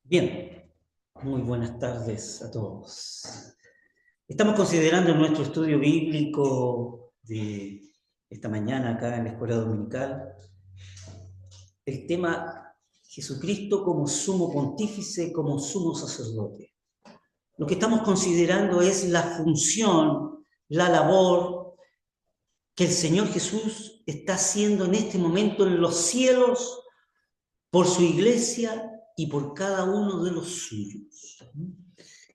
Bien, muy buenas tardes a todos. Estamos considerando en nuestro estudio bíblico de esta mañana acá en la Escuela Dominical el tema Jesucristo como sumo pontífice, como sumo sacerdote. Lo que estamos considerando es la función, la labor que el Señor Jesús está haciendo en este momento en los cielos por su iglesia y por cada uno de los suyos.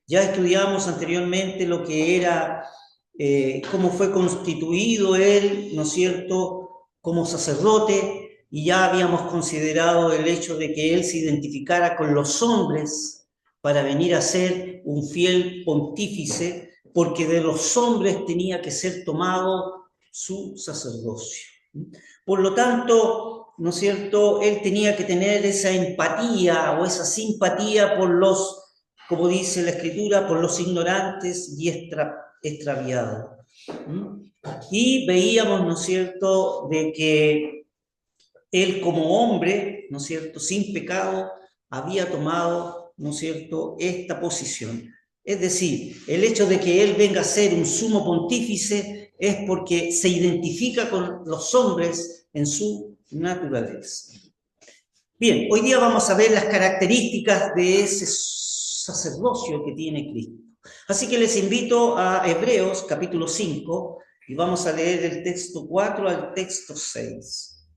Ya estudiamos anteriormente lo que era, cómo fue constituido él, ¿no es cierto?, como sacerdote, y ya habíamos considerado el hecho de que él se identificara con los hombres para venir a ser un fiel pontífice, porque de los hombres tenía que ser tomado su sacerdocio. Por lo tanto, ¿no es cierto?, él tenía que tener esa empatía o esa simpatía por los, como dice la Escritura, por los ignorantes y extraviados. Y veíamos, ¿no es cierto?, de que él como hombre, ¿no es cierto?, sin pecado, había tomado, ¿no es cierto?, esta posición. Es decir, el hecho de que él venga a ser un sumo pontífice es porque se identifica con los hombres en su naturaleza. Bien, hoy día vamos a ver las características de ese sacerdocio que tiene Cristo. Así que les invito a Hebreos capítulo 5 y vamos a leer el texto 4 al texto 6.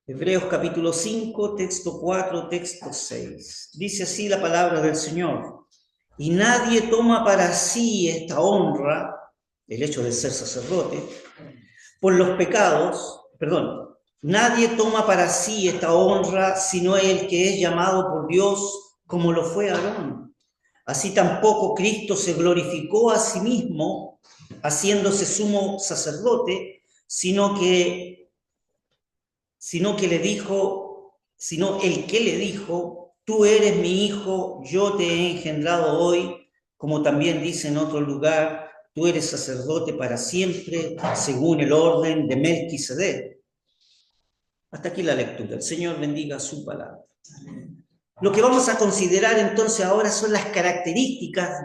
Hebreos capítulo 5, texto 4, texto 6. Dice así la palabra del Señor. Y nadie toma para sí esta honra, el hecho de ser sacerdote, por los pecados, nadie toma para sí esta honra sino el que es llamado por Dios como lo fue Aarón. Así tampoco Cristo se glorificó a sí mismo haciéndose sumo sacerdote, sino el que le dijo, tú eres mi hijo, yo te he engendrado hoy, como también dice en otro lugar, tú eres sacerdote para siempre, según el orden de Melquisedec. Hasta aquí la lectura. El Señor bendiga su palabra. Lo que vamos a considerar entonces ahora son las características.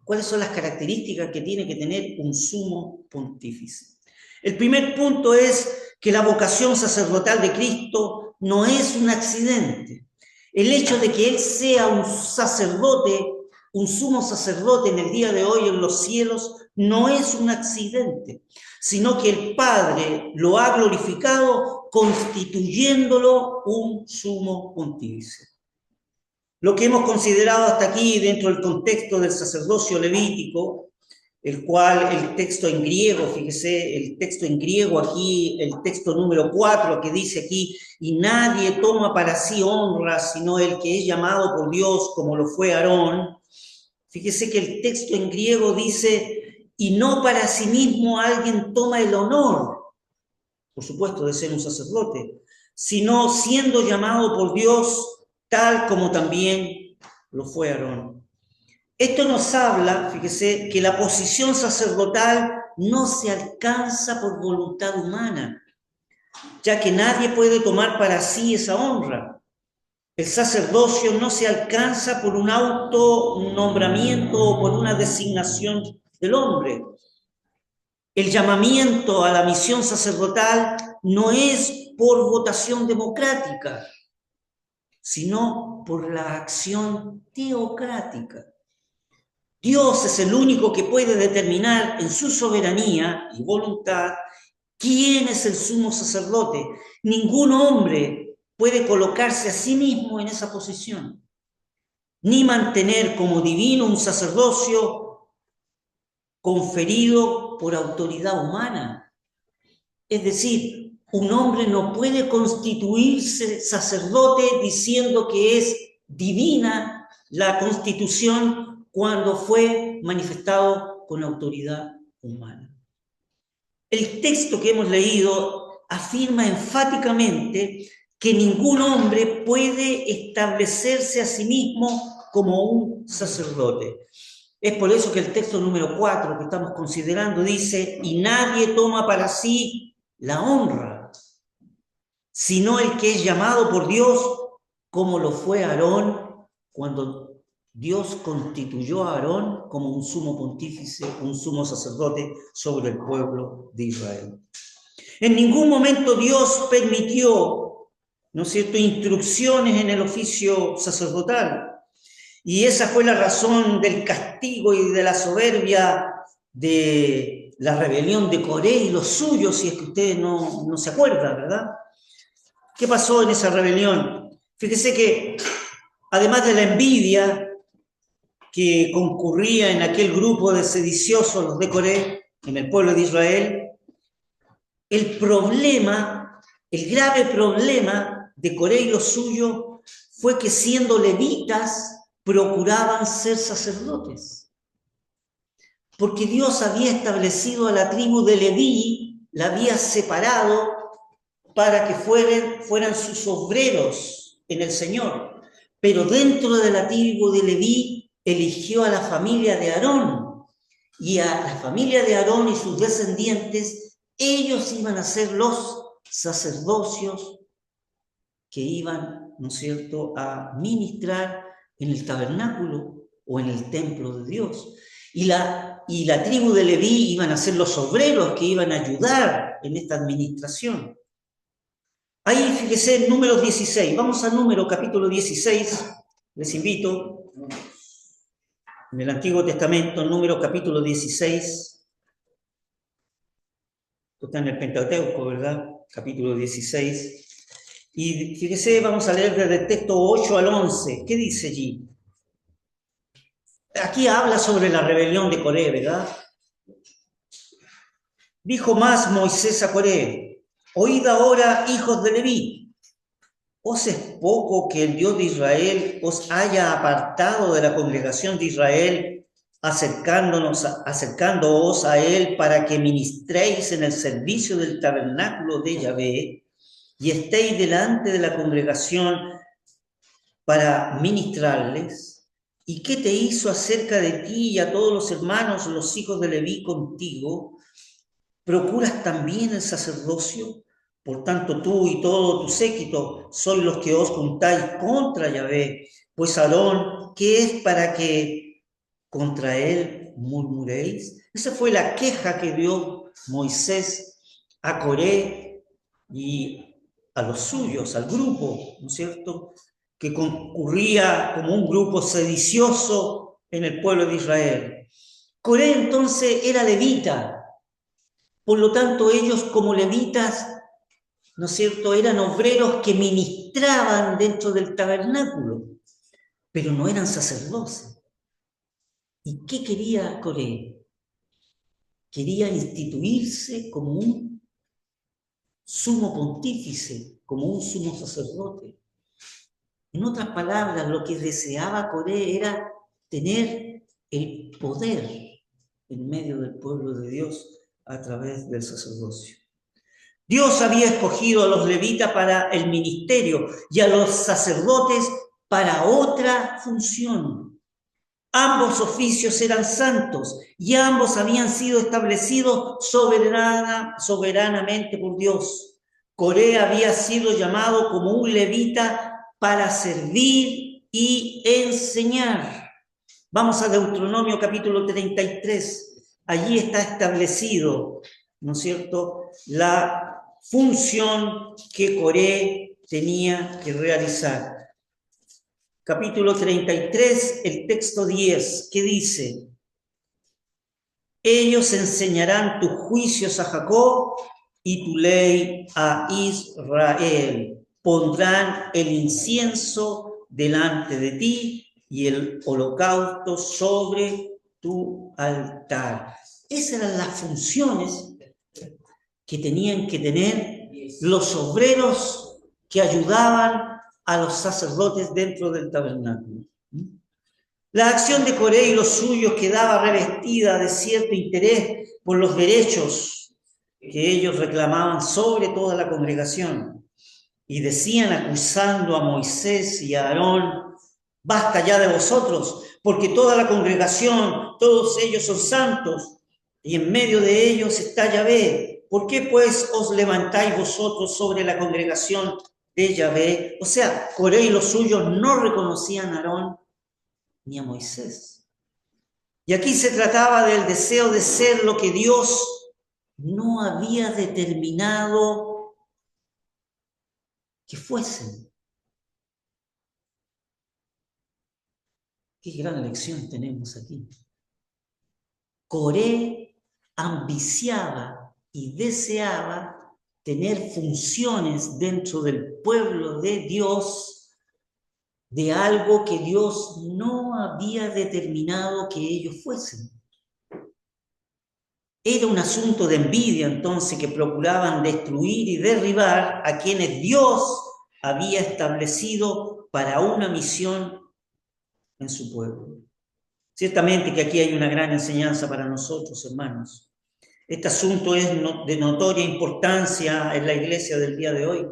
¿Cuáles son las características que tiene que tener un sumo pontífice? El primer punto es que la vocación sacerdotal de Cristo no es un accidente. El hecho de que Él sea un sacerdote, un sumo sacerdote en el día de hoy en los cielos, no es un accidente, sino que el Padre lo ha glorificado constituyéndolo un sumo pontífice. Lo que hemos considerado hasta aquí dentro del contexto del sacerdocio levítico, el cual el texto en griego, fíjese, el texto en griego aquí, el texto número 4 que dice aquí, y nadie toma para sí honra sino el que es llamado por Dios como lo fue Aarón. Fíjese que el texto en griego dice, y no para sí mismo alguien toma el honor, por supuesto, de ser un sacerdote, sino siendo llamado por Dios tal como también lo fue Aarón. Esto nos habla, fíjese, que la posición sacerdotal no se alcanza por voluntad humana, ya que nadie puede tomar para sí esa honra. El sacerdocio no se alcanza por un autonombramiento o por una designación del hombre. El llamamiento a la misión sacerdotal no es por votación democrática, sino por la acción teocrática. Dios es el único que puede determinar en su soberanía y voluntad quién es el sumo sacerdote. Ningún hombre puede colocarse a sí mismo en esa posición, ni mantener como divino un sacerdocio conferido por autoridad humana. Es decir, un hombre no puede constituirse sacerdote diciendo que es divina la constitución cuando fue manifestado con autoridad humana. El texto que hemos leído afirma enfáticamente que ningún hombre puede establecerse a sí mismo como un sacerdote. Es por eso que el texto número 4 que estamos considerando dice, y nadie toma para sí la honra, sino el que es llamado por Dios como lo fue Aarón cuando Dios constituyó a Aarón como un sumo pontífice, un sumo sacerdote sobre el pueblo de Israel. En ningún momento Dios permitió, ¿no es cierto?, instrucciones en el oficio sacerdotal. Y esa fue la razón del castigo y de la soberbia de la rebelión de Coré y los suyos, si es que ustedes no se acuerdan, ¿verdad? ¿Qué pasó en esa rebelión? Fíjese que, además de la envidia que concurría en aquel grupo de sediciosos, los de Coré, en el pueblo de Israel, el grave problema de Coré y los suyos fue que siendo levitas procuraban ser sacerdotes. Porque Dios había establecido a la tribu de Leví, la había separado para que fueran sus obreros en el Señor. Pero dentro de la tribu de Leví eligió a la familia de Aarón. Y a la familia de Aarón y sus descendientes, ellos iban a ser los sacerdocios que iban, ¿no es cierto?, a ministrar en el tabernáculo o en el templo de Dios. Y la tribu de Leví iban a ser los obreros que iban a ayudar en esta administración. Ahí, fíjese, en Números 16. Vamos a Números, capítulo 16. Les invito. En el Antiguo Testamento, Números, capítulo 16. Esto está en el Pentateuco, ¿verdad? Capítulo 16. Y fíjese, vamos a leer desde el texto 8 al 11. ¿Qué dice allí? Aquí habla sobre la rebelión de Coré, ¿verdad? Dijo más Moisés a Coré: oíd ahora, hijos de Leví, ¿os es poco que el Dios de Israel os haya apartado de la congregación de Israel, acercándoos a él para que ministréis en el servicio del tabernáculo de Yahvé y estéis delante de la congregación para ministrarles? ¿Y qué te hizo acerca de ti y a todos los hermanos, los hijos de Leví contigo? ¿Procuras también el sacerdocio? Por tanto, tú y todo tu séquito sois los que os juntáis contra Yahvé. Pues Aarón, ¿qué es para que contra él murmuréis? Esa fue la queja que dio Moisés a Coré y a los suyos, al grupo, ¿no es cierto?, que concurría como un grupo sedicioso en el pueblo de Israel. Coré entonces era levita, por lo tanto ellos como levitas, ¿no es cierto?, eran obreros que ministraban dentro del tabernáculo, pero no eran sacerdotes. ¿Y qué quería Coré? Quería instituirse como un sumo pontífice, como un sumo sacerdote. En otras palabras, lo que deseaba Coré era tener el poder en medio del pueblo de Dios a través del sacerdocio. Dios había escogido a los levitas para el ministerio y a los sacerdotes para otra función. Ambos oficios eran santos y ambos habían sido establecidos soberanamente por Dios. Coré había sido llamado como un levita para servir y enseñar. Vamos a Deuteronomio capítulo 33. Allí está establecido, ¿no es cierto?, la función que Coré tenía que realizar. Capítulo 33, el texto 10, ¿qué dice? Ellos enseñarán tus juicios a Jacob y tu ley a Israel. Pondrán el incienso delante de ti y el holocausto sobre tu altar. Esas eran las funciones que tenían que tener los obreros que ayudaban a los sacerdotes dentro del tabernáculo. La acción de Coré y los suyos quedaba revestida de cierto interés por los derechos que ellos reclamaban sobre toda la congregación. Y decían, acusando a Moisés y a Aarón: basta ya de vosotros, porque toda la congregación, todos ellos son santos, y en medio de ellos está Yahvé. ¿Por qué pues os levantáis vosotros sobre la congregación de Yahvé. O sea, Coré y los suyos no reconocían a Aarón ni a Moisés. Y aquí se trataba del deseo de ser lo que Dios no había determinado que fuesen. Qué gran lección tenemos aquí. Coré ambiciaba y deseaba tener funciones dentro del pueblo de Dios de algo que Dios no había determinado que ellos fuesen. Era un asunto de envidia entonces que procuraban destruir y derribar a quienes Dios había establecido para una misión en su pueblo. Ciertamente que aquí hay una gran enseñanza para nosotros, hermanos. Este asunto es de notoria importancia en la iglesia del día de hoy.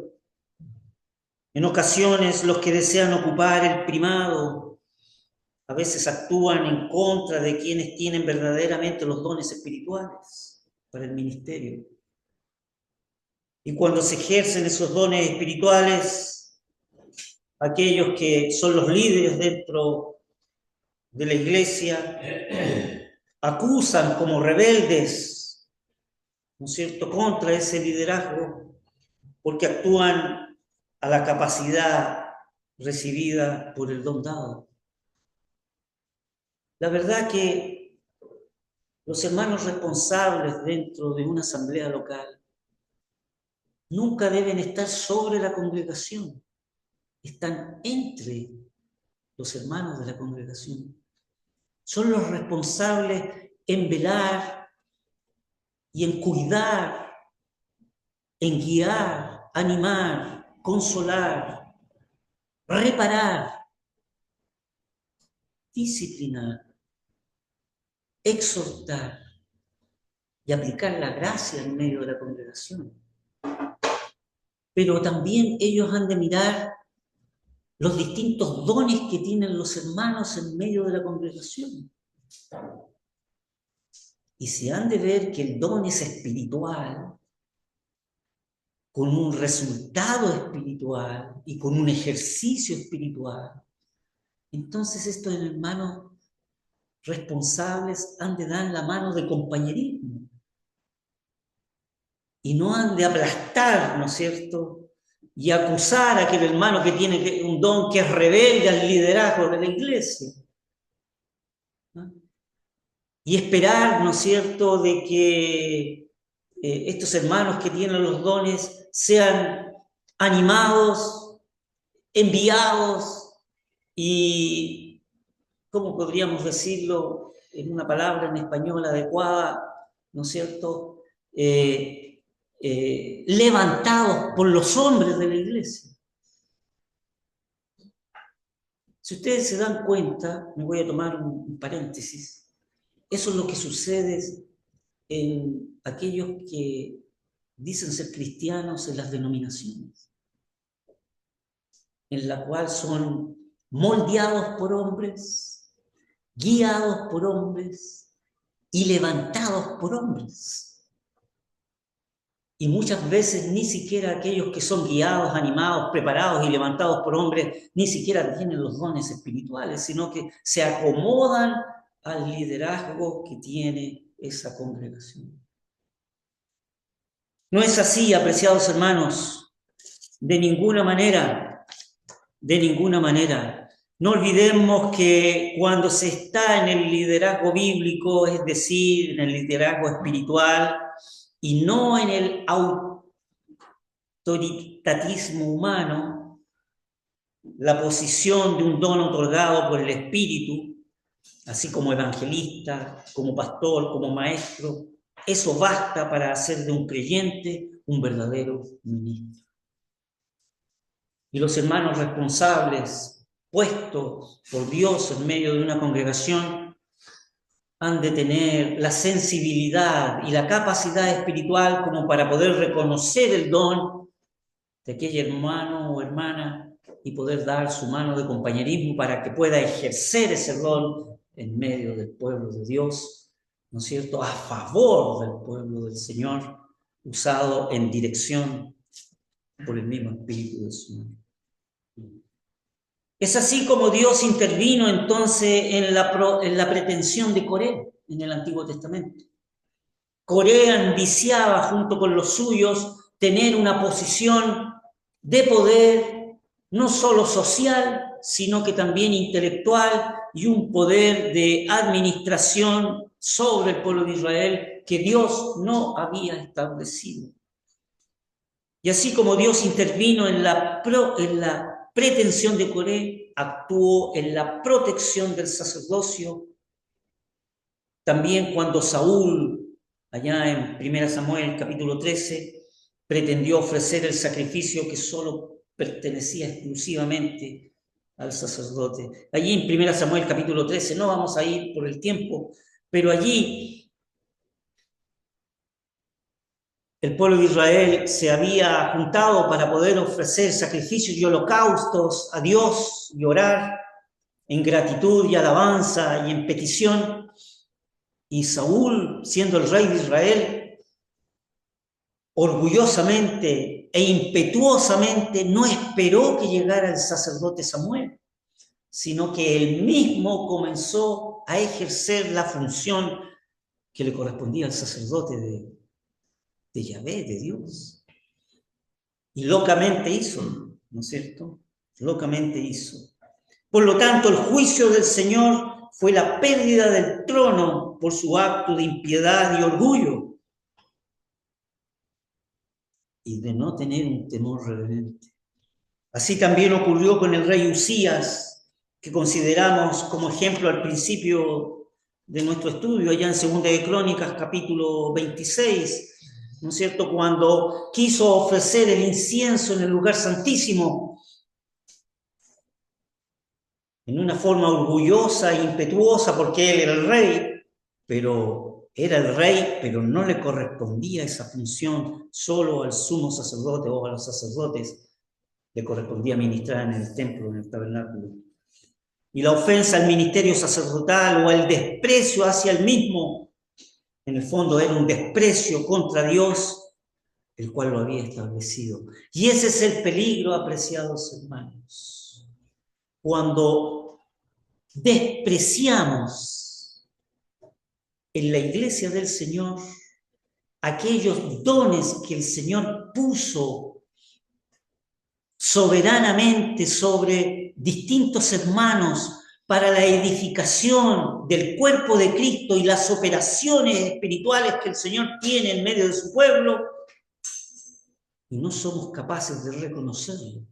En ocasiones los que desean ocupar el primado a veces actúan en contra de quienes tienen verdaderamente los dones espirituales para el ministerio. Y cuando se ejercen esos dones espirituales, aquellos que son los líderes dentro de la iglesia acusan como rebeldes, ¿no es cierto?, contra ese liderazgo, porque actúan a la capacidad recibida por el don dado. La verdad que los hermanos responsables dentro de una asamblea local nunca deben estar sobre la congregación, están entre los hermanos de la congregación. Son los responsables en velar y en cuidar, en guiar, animar, consolar, reparar, disciplinar, exhortar y aplicar la gracia en medio de la congregación. Pero también ellos han de mirar los distintos dones que tienen los hermanos en medio de la congregación. Y se han de ver que el don es espiritual, con un resultado espiritual y con un ejercicio espiritual. Entonces estos hermanos responsables han de dar la mano de compañerismo y no han de aplastar, ¿no es cierto?, y acusar a aquel hermano que tiene un don que es rebelde al liderazgo de la iglesia. ¿No? Y esperar, ¿no es cierto?, de que estos hermanos que tienen los dones sean animados, enviados y, ¿cómo podríamos decirlo en una palabra en español adecuada, ¿no es cierto?, levantados por los hombres de la iglesia. Si ustedes se dan cuenta, me voy a tomar un paréntesis, eso es lo que sucede en aquellos que dicen ser cristianos en las denominaciones, en la cual son moldeados por hombres, guiados por hombres y levantados por hombres. Y muchas veces ni siquiera aquellos que son guiados, animados, preparados y levantados por hombres, ni siquiera tienen los dones espirituales, sino que se acomodan al liderazgo que tiene esa congregación. No es así, apreciados hermanos, de ninguna manera, de ninguna manera. No olvidemos que cuando se está en el liderazgo bíblico, es decir, en el liderazgo espiritual, y no en el autoritarismo humano, la posición de un don otorgado por el Espíritu, así como evangelista, como pastor, como maestro, eso basta para hacer de un creyente un verdadero ministro. Y los hermanos responsables, puestos por Dios en medio de una congregación, han de tener la sensibilidad y la capacidad espiritual como para poder reconocer el don de aquel hermano o hermana y poder dar su mano de compañerismo para que pueda ejercer ese don en medio del pueblo de Dios, ¿no es cierto?, a favor del pueblo del Señor, usado en dirección por el mismo espíritu de su mano. Es así como Dios intervino entonces en la pretensión de Coré en el Antiguo Testamento. Coré ambiciaba junto con los suyos tener una posición de poder, no solo social, sino que también intelectual, y un poder de administración sobre el pueblo de Israel que Dios no había establecido. Y así como Dios intervino en la pretensión de Coré, actuó en la protección del sacerdocio. También cuando Saúl, allá en 1 Samuel capítulo 13, pretendió ofrecer el sacrificio que solo pertenecía exclusivamente al sacerdote. Allí en 1 Samuel capítulo 13, no vamos a ir por el tiempo, pero allí el pueblo de Israel se había juntado para poder ofrecer sacrificios y holocaustos a Dios y orar en gratitud y alabanza y en petición. Y Saúl, siendo el rey de Israel, orgullosamente e impetuosamente no esperó que llegara el sacerdote Samuel, sino que él mismo comenzó a ejercer la función que le correspondía al sacerdote de Yahvé, de Dios. Y locamente hizo, ¿no es cierto? Locamente hizo. Por lo tanto, el juicio del Señor fue la pérdida del trono por su acto de impiedad y orgullo y de no tener un temor reverente. Así también ocurrió con el rey Usías, que consideramos como ejemplo al principio de nuestro estudio, allá en 2 de Crónicas, capítulo 26, ¿no es cierto?, cuando quiso ofrecer el incienso en el lugar santísimo, en una forma orgullosa e impetuosa, porque él era el rey, pero no le correspondía esa función solo al sumo sacerdote o a los sacerdotes, le correspondía ministrar en el templo, en el tabernáculo. Y la ofensa al ministerio sacerdotal o el desprecio hacia el mismo, en el fondo era un desprecio contra Dios, el cual lo había establecido. Y ese es el peligro, apreciados hermanos, cuando despreciamos en la iglesia del Señor aquellos dones que el Señor puso soberanamente sobre distintos hermanos para la edificación del cuerpo de Cristo y las operaciones espirituales que el Señor tiene en medio de su pueblo, y no somos capaces de reconocerlo.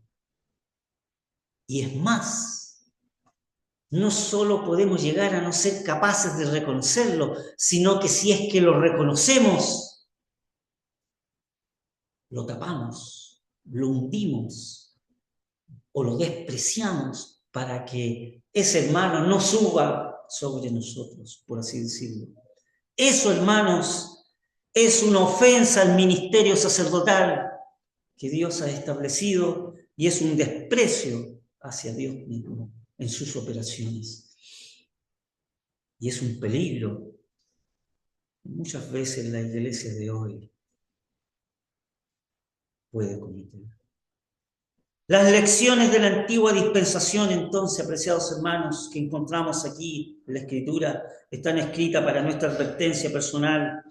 Y es más, no solo podemos llegar a no ser capaces de reconocerlo, sino que si es que lo reconocemos, lo tapamos, lo hundimos o lo despreciamos para que ese hermano no suba sobre nosotros, por así decirlo. Eso, hermanos, es una ofensa al ministerio sacerdotal que Dios ha establecido y es un desprecio hacia Dios mismo en sus operaciones. Y es un peligro muchas veces la iglesia de hoy puede cometer. Las lecciones de la antigua dispensación, entonces, apreciados hermanos, que encontramos aquí en la Escritura, están escritas para nuestra advertencia personal,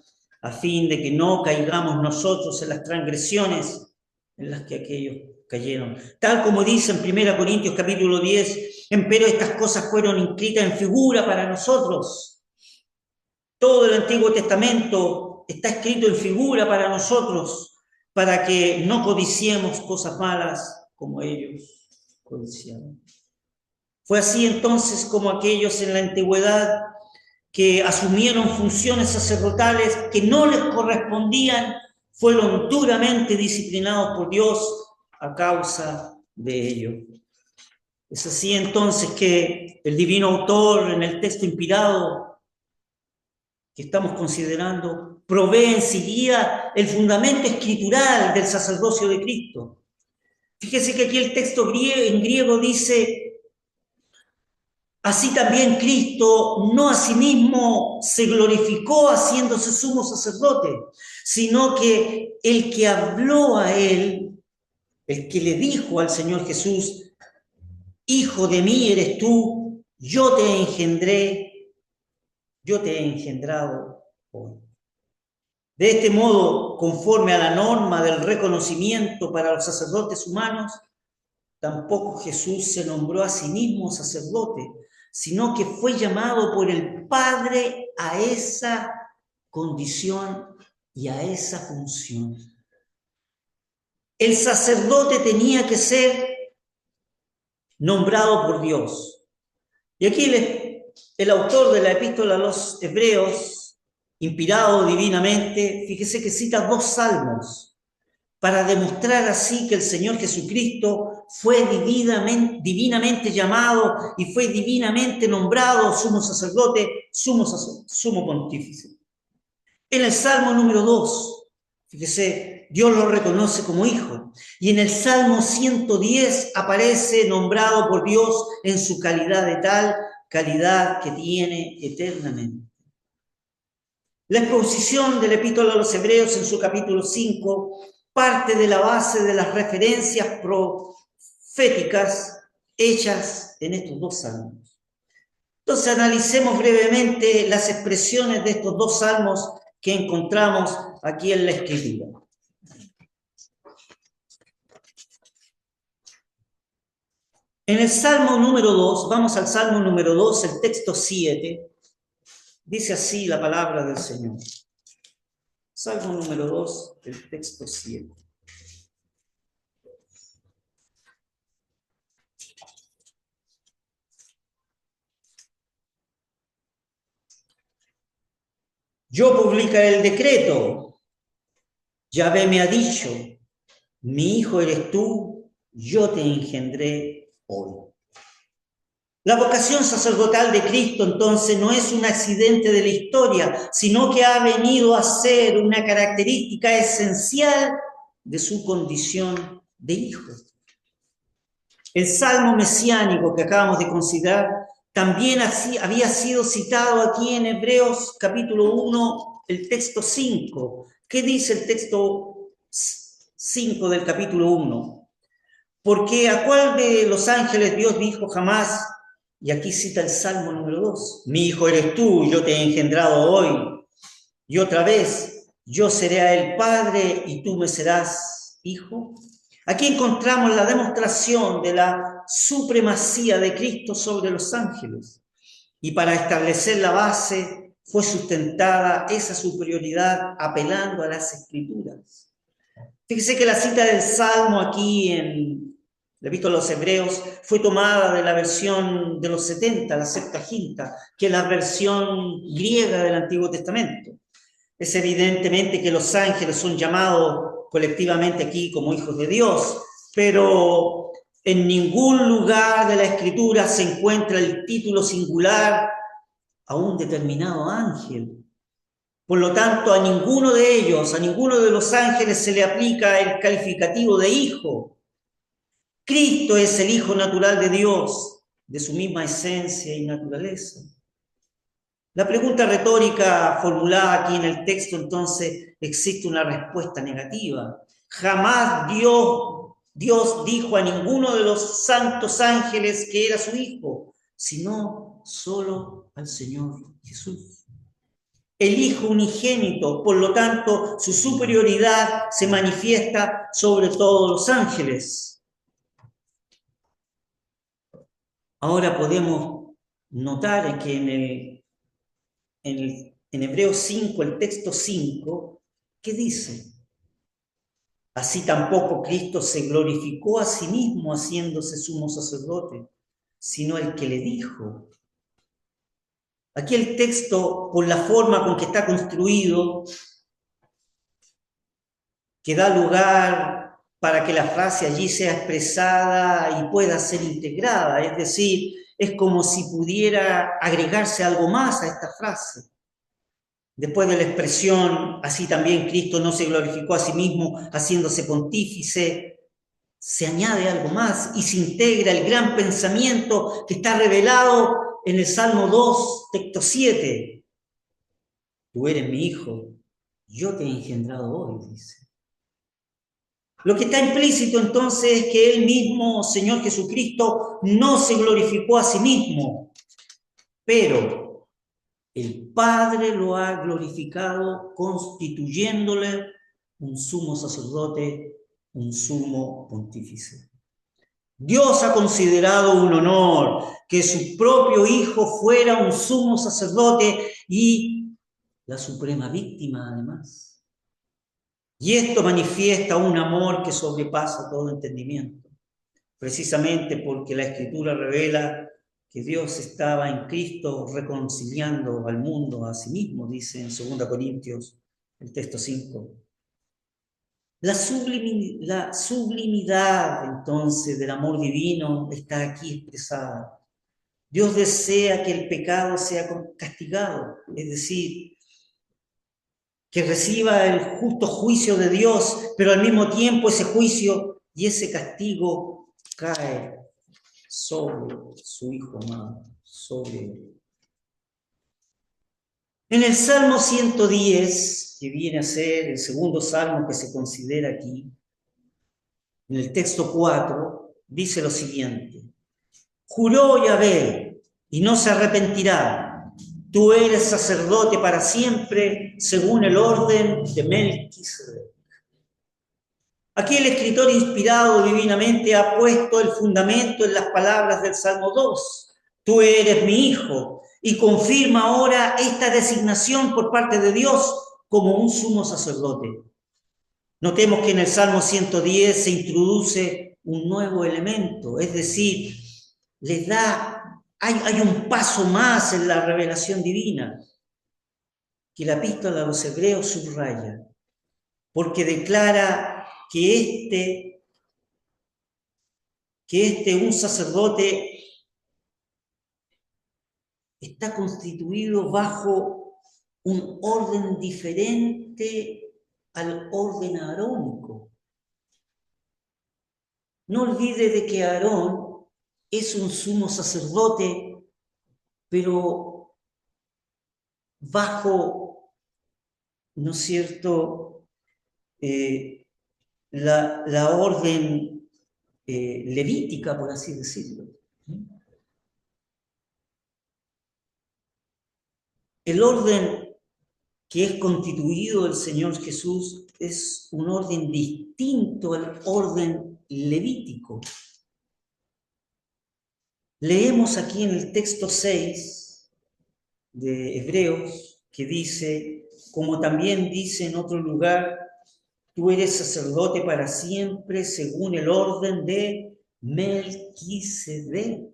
a fin de que no caigamos nosotros en las transgresiones en las que aquellos cayeron. Tal como dice en 1 Corintios capítulo 10, empero estas cosas fueron inscritas en figura para nosotros. Todo el Antiguo Testamento está escrito en figura para nosotros, para que no codiciemos cosas malas como ellos codiciaban. Fue así entonces como aquellos en la antigüedad que asumieron funciones sacerdotales que no les correspondían, fueron duramente disciplinados por Dios a causa de ello. Es así entonces que el divino autor en el texto inspirado que estamos considerando provee enseguida el fundamento escritural del sacerdocio de Cristo. Fíjese que aquí el texto en griego dice: así también Cristo no a sí mismo se glorificó haciéndose sumo sacerdote, sino que el que habló a él el que le dijo al Señor Jesús: Hijo de mí eres tú, yo te engendré, yo te he engendrado hoy. De este modo, conforme a la norma del reconocimiento para los sacerdotes humanos, tampoco Jesús se nombró a sí mismo sacerdote, sino que fue llamado por el Padre a esa condición y a esa función. El sacerdote tenía que ser nombrado por Dios. Y aquí el autor de la epístola a los Hebreos, inspirado divinamente, fíjese que cita 2 salmos para demostrar así que el Señor Jesucristo fue divinamente llamado y fue divinamente nombrado sumo sacerdote, sumo pontífice. En el Salmo número 2, fíjese, Dios lo reconoce como hijo. Y en el Salmo 110 aparece nombrado por Dios en su calidad de tal calidad que tiene eternamente. La exposición del Epístola a los Hebreos en su capítulo 5 parte de la base de las referencias proféticas hechas en estos 2 salmos. Entonces analicemos brevemente las expresiones de estos 2 salmos que encontramos aquí en la Escritura. En el Salmo número 2, vamos al Salmo número 2, el texto 7, dice así la palabra del Señor. Salmo número 2, el texto 7. Yo publicaré el decreto. Yahvé me ha dicho: mi hijo eres tú, yo te engendré hoy. La vocación sacerdotal de Cristo, entonces, no es un accidente de la historia, sino que ha venido a ser una característica esencial de su condición de hijo. El salmo mesiánico que acabamos de considerar también había sido citado aquí en Hebreos capítulo 1, el texto 5. ¿Qué dice el texto 5 del capítulo 1? Porque a cuál de los ángeles Dios dijo jamás, y aquí cita el Salmo número 2, mi hijo eres tú, yo te he engendrado hoy. Y otra vez, yo seré a él padre y tú me serás hijo. Aquí encontramos la demostración de la supremacía de Cristo sobre los ángeles. Y para establecer la base fue sustentada esa superioridad apelando a las Escrituras. Fíjese que la cita del Salmo aquí en la Epístola a los Hebreos fue tomada de la versión de los 70, la Septuaginta, que es la versión griega del Antiguo Testamento. Es evidentemente que los ángeles son llamados colectivamente aquí como hijos de Dios, pero en ningún lugar de la Escritura se encuentra el título singular a un determinado ángel. Por lo tanto, a ninguno de ellos, a ninguno de los ángeles se le aplica el calificativo de hijo. Cristo es el Hijo natural de Dios, de su misma esencia y naturaleza. La pregunta retórica formulada aquí en el texto, entonces, existe una respuesta negativa. Jamás Dios dijo a ninguno de los santos ángeles que era su hijo, sino solo al Señor Jesús. El Hijo unigénito, por lo tanto, su superioridad se manifiesta sobre todos los ángeles. Ahora podemos notar que en Hebreos 5, el texto 5, ¿qué dice? Así tampoco Cristo se glorificó a sí mismo haciéndose sumo sacerdote, sino el que le dijo. Aquí el texto, por la forma con que está construido, que da lugar para que la frase allí sea expresada y pueda ser integrada, es decir, es como si pudiera agregarse algo más a esta frase. Después de la expresión, así también Cristo no se glorificó a sí mismo haciéndose pontífice, se añade algo más y se integra el gran pensamiento que está revelado en el Salmo 2, texto 7. Tú eres mi hijo, yo te he engendrado hoy, dice. Lo que está implícito entonces es que Él mismo, Señor Jesucristo, no se glorificó a sí mismo, pero el Padre lo ha glorificado constituyéndole un sumo sacerdote, un sumo pontífice. Dios ha considerado un honor que su propio Hijo fuera un sumo sacerdote y la suprema víctima, además. Y esto manifiesta un amor que sobrepasa todo entendimiento, precisamente porque la Escritura revela que Dios estaba en Cristo reconciliando al mundo a sí mismo, dice en 2 Corintios, el texto 5. La sublimidad, entonces, del amor divino está aquí expresada. Dios desea que el pecado sea castigado, es decir, que reciba el justo juicio de Dios, pero al mismo tiempo ese juicio y ese castigo cae sobre su Hijo amado, sobre él. En el Salmo 110, que viene a ser el segundo salmo que se considera aquí, en el texto 4, dice lo siguiente: juró Yahvé y no se arrepentirá. Tú eres sacerdote para siempre, según el orden de Melquisedec. Aquí el escritor inspirado divinamente ha puesto el fundamento en las palabras del Salmo 2. Tú eres mi hijo, y confirma ahora esta designación por parte de Dios como un sumo sacerdote. Notemos que en el Salmo 110 se introduce un nuevo elemento, es decir, hay un paso más en la revelación divina que la epístola a los Hebreos subraya, porque declara que un sacerdote está constituido bajo un orden diferente al orden arónico. No olvide de que Aarón es un sumo sacerdote, pero bajo, ¿no es cierto?, la orden levítica, por así decirlo. El orden que es constituido el Señor Jesús es un orden distinto al orden levítico. Leemos aquí en el texto 6 de Hebreos que dice, como también dice en otro lugar, tú eres sacerdote para siempre según el orden de Melquisedec.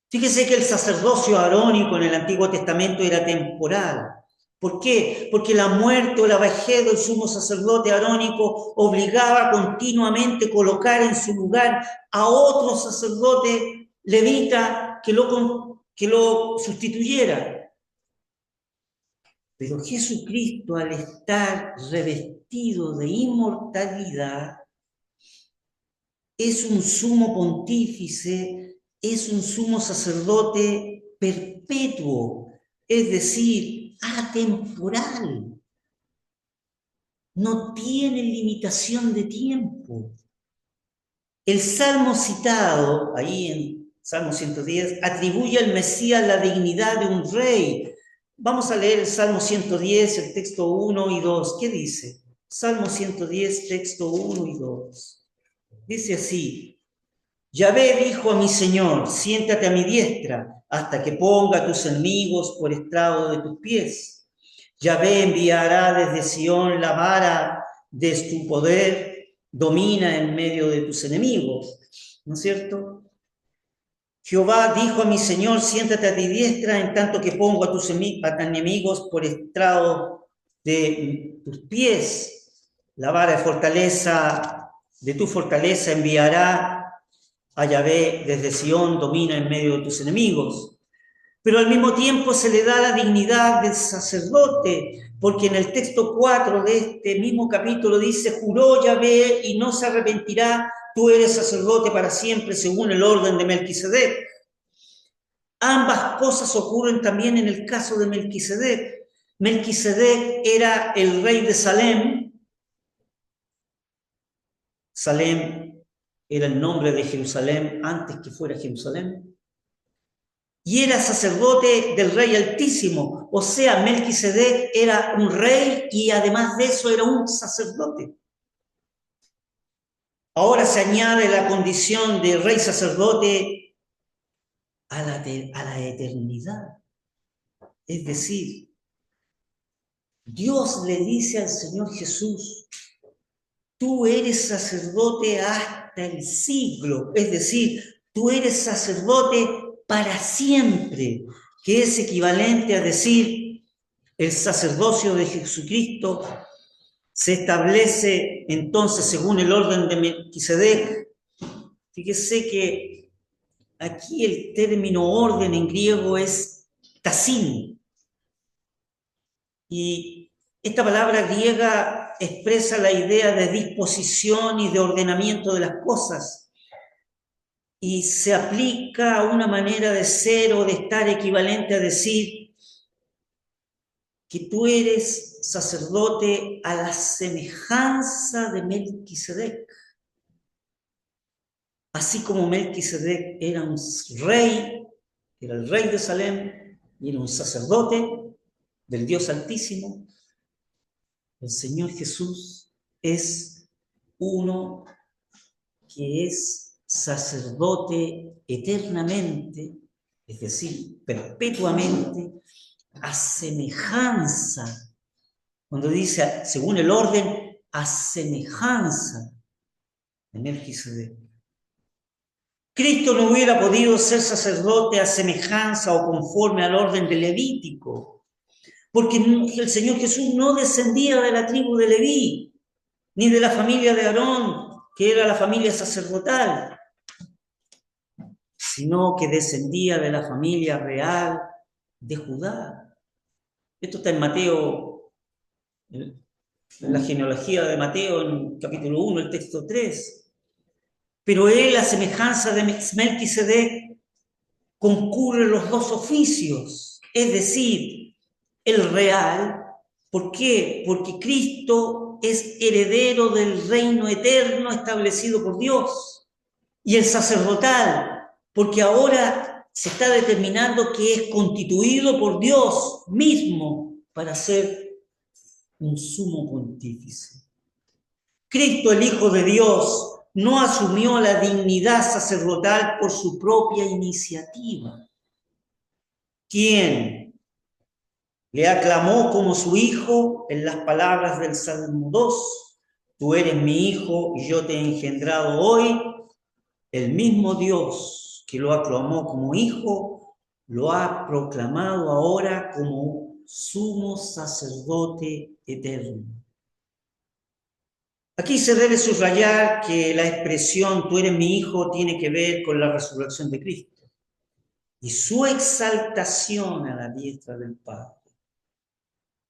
Fíjese que el sacerdocio arónico en el Antiguo Testamento era temporal. ¿Por qué? Porque la muerte o la vejez del sumo sacerdote arónico obligaba continuamente a colocar en su lugar a otro sacerdote levita que lo sustituyera. Pero Jesucristo, al estar revestido de inmortalidad, es un sumo pontífice, es un sumo sacerdote perpetuo, es decir, atemporal. No tiene limitación de tiempo. El salmo citado, ahí en Salmo 110, atribuye al Mesías la dignidad de un rey. Vamos a leer el Salmo 110, el texto 1 y 2. ¿Qué dice? Salmo 110, texto 1 y 2. Dice así: Yahvé dijo a mi Señor, siéntate a mi diestra, hasta que ponga a tus enemigos por estrado de tus pies. Yahvé enviará desde Sión la vara de su poder, domina en medio de tus enemigos. ¿No es cierto? Jehová dijo a mi Señor, siéntate a mi diestra, en tanto que pongo a tus enemigos por estrado de tus pies. La vara de fortaleza, de tu fortaleza enviará a Yahvé desde Sión, domina en medio de tus enemigos. Pero al mismo tiempo se le da la dignidad del sacerdote, porque en el texto 4 de este mismo capítulo dice, juró Yahvé y no se arrepentirá, tú eres sacerdote para siempre según el orden de Melquisedec. Ambas cosas ocurren también en el caso de Melquisedec. Melquisedec era el rey de Salem, Salem era el nombre de Jerusalén antes que fuera Jerusalén. Y era sacerdote del Rey Altísimo, o sea, Melquisedec era un rey y además de eso era un sacerdote. Ahora se añade la condición de rey sacerdote a la eternidad. Es decir, Dios le dice al Señor Jesús, tú eres sacerdote hasta el siglo, es decir, tú eres sacerdote para siempre, que es equivalente a decir, el sacerdocio de Jesucristo se establece entonces según el orden de Melquisedec. Fíjese que aquí el término orden en griego es tasin, y esta palabra griega expresa la idea de disposición y de ordenamiento de las cosas, y se aplica a una manera de ser o de estar equivalente a decir que tú eres sacerdote a la semejanza de Melquisedec. Así como Melquisedec era un rey, era el rey de Salem, y era un sacerdote del Dios Altísimo, el Señor Jesús es uno que es sacerdote eternamente, es decir, perpetuamente, a semejanza, cuando dice, según el orden, a semejanza de Melquisedec. Cristo no hubiera podido ser sacerdote a semejanza o conforme al orden de Levítico, porque el Señor Jesús no descendía de la tribu de Leví, ni de la familia de Aarón, que era la familia sacerdotal, sino que descendía de la familia real de Judá. Esto está en Mateo, en la genealogía de Mateo, en capítulo 1, el texto 3. Pero él, a semejanza de Melquisedec, concurre los dos oficios, es decir, el real. ¿Por qué? Porque Cristo es heredero del reino eterno establecido por Dios, y el sacerdotal, porque ahora se está determinando que es constituido por Dios mismo para ser un sumo pontífice. Cristo, el Hijo de Dios, no asumió la dignidad sacerdotal por su propia iniciativa. ¿Quién le aclamó como su hijo en las palabras del Salmo 2? Tú eres mi hijo y yo te he engendrado hoy. El mismo Dios que lo aclamó como hijo, lo ha proclamado ahora como sumo sacerdote eterno. Aquí se debe subrayar que la expresión tú eres mi hijo tiene que ver con la resurrección de Cristo y su exaltación a la diestra del Padre.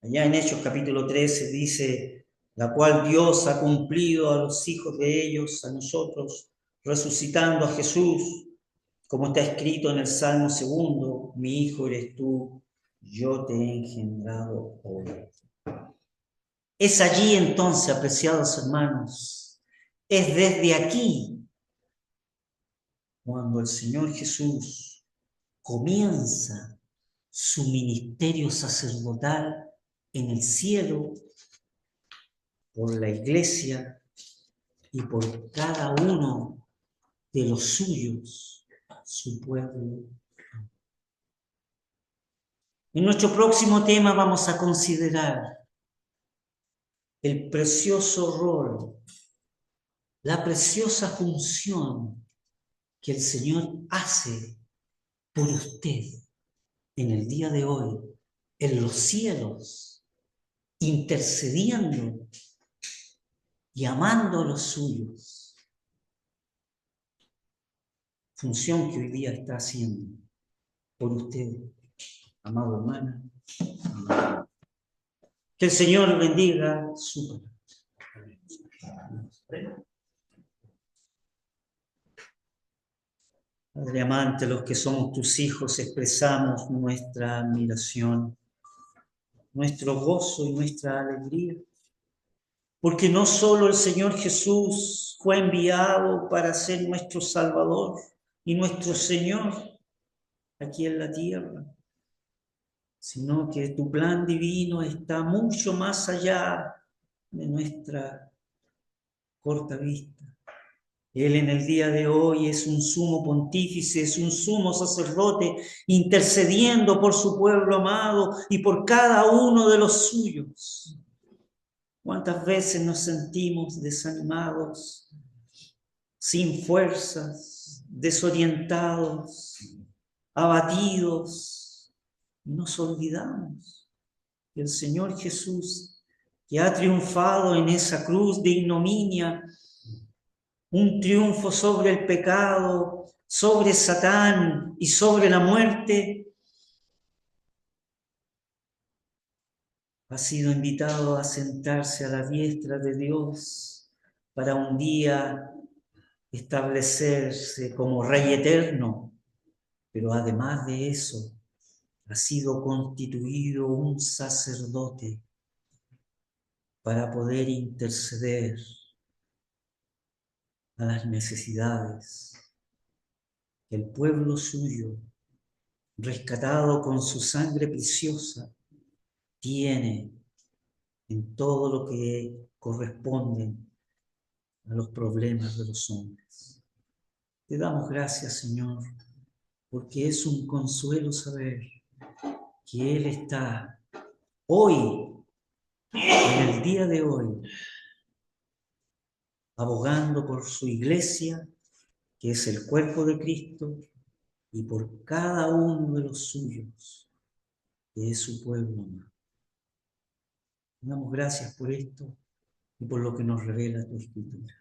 Allá en Hechos capítulo 13 dice, la cual Dios ha cumplido a los hijos de ellos, a nosotros, resucitando a Jesús, como está escrito en el Salmo 2, mi hijo eres tú, yo te he engendrado hoy. Es allí entonces, apreciados hermanos, es desde aquí cuando el Señor Jesús comienza su ministerio sacerdotal en el cielo por la iglesia y por cada uno de los suyos, su pueblo. En nuestro próximo tema vamos a considerar el precioso rol, la preciosa función que el Señor hace por usted en el día de hoy, en los cielos, intercediendo y amando a los suyos. Función que hoy día está haciendo por usted, amado hermano. Que el Señor bendiga su palabra. Padre amante, los que somos tus hijos expresamos nuestra admiración, nuestro gozo y nuestra alegría porque no solo el Señor Jesús fue enviado para ser nuestro Salvador y nuestro Señor aquí en la tierra, sino que tu plan divino está mucho más allá de nuestra corta vista. Él en el día de hoy es un sumo pontífice, es un sumo sacerdote, intercediendo por su pueblo amado y por cada uno de los suyos. ¿Cuántas veces nos sentimos desanimados, sin fuerzas, desorientados, abatidos? Y nos olvidamos que el Señor Jesús, que ha triunfado en esa cruz de ignominia, un triunfo sobre el pecado, sobre Satán y sobre la muerte, ha sido invitado a sentarse a la diestra de Dios para un día establecerse como Rey eterno, pero además de eso, ha sido constituido un sacerdote para poder interceder a las necesidades que el pueblo suyo, rescatado con su sangre preciosa, tiene en todo lo que corresponde a los problemas de los hombres. Te damos gracias, Señor, porque es un consuelo saber que Él está hoy, en el día de hoy, abogando por su iglesia, que es el cuerpo de Cristo, y por cada uno de los suyos, que es su pueblo amado. Damos gracias por esto y por lo que nos revela tu Escritura.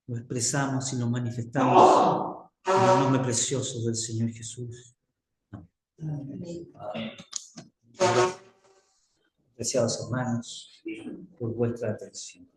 Lo expresamos y lo manifestamos en el nombre precioso del Señor Jesús. Amén. Apreciados hermanos, por vuestra atención.